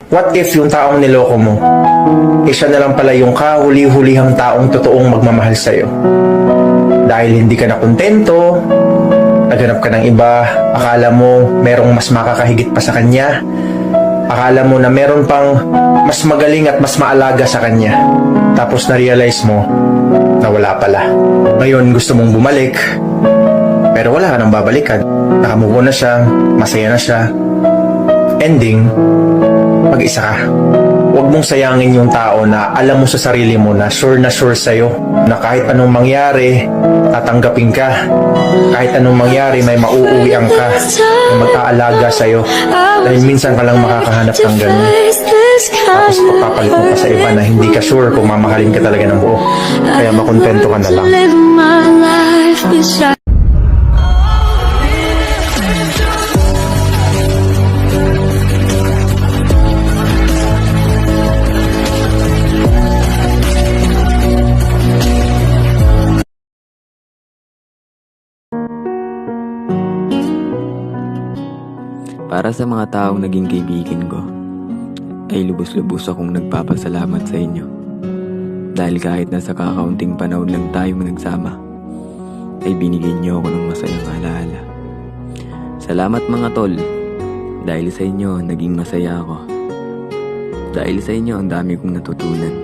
What if yung taong niloko mo, siya na lang pala yung kahuli-hulihang taong totoong magmamahal sa'yo? Dahil hindi ka na kontento, naghanap ka ng iba, akala mo merong mas makakahigit pa sa kanya, akala mo na meron pang mas magaling at mas maalaga sa kanya. Tapos na-realize mo na wala pala. Ngayon gusto mong bumalik, pero wala ka nang babalikan. Nakamove on na siya, masaya na siya. Ending, mag-isa ka. Huwag mong sayangin yung tao na alam mo sa sarili mo na sure sa'yo na kahit anong mangyari, tatanggapin ka. Kahit anong mangyari, may mauuwian ka na mag-aalaga sa'yo. Dahil minsan ka lang makakahanap ng ganun. Tapos papapalit mo pa sa iba na hindi ka sure kung mamahalin ka talaga ng buo. Kaya makontento ka na lang. Para sa mga taong naging kaibigan ko, ay lubos-lubos akong nagpapasalamat sa inyo. Dahil kahit nasa kakaunting panahon lang tayo nagsama, ay binigyan niyo ako ng masayang alaala. Salamat mga tol, dahil sa inyo naging masaya ako. Dahil sa inyo ang dami kong natutunan.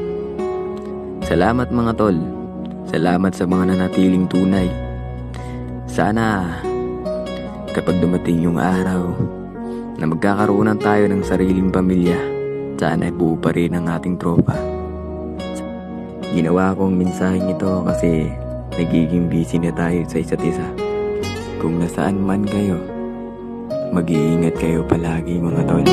Salamat mga tol, salamat sa mga nanatiling tunay. Sana kapag dumating yung araw na magkakaroon tayo ng sariling pamilya, sana buo pa rin ang ating tropa. Ginawa kong mensaheng ito kasi nagiging busy na tayo sa isa't isa. Kung nasaan man kayo, mag-iingat kayo palagi mga tol.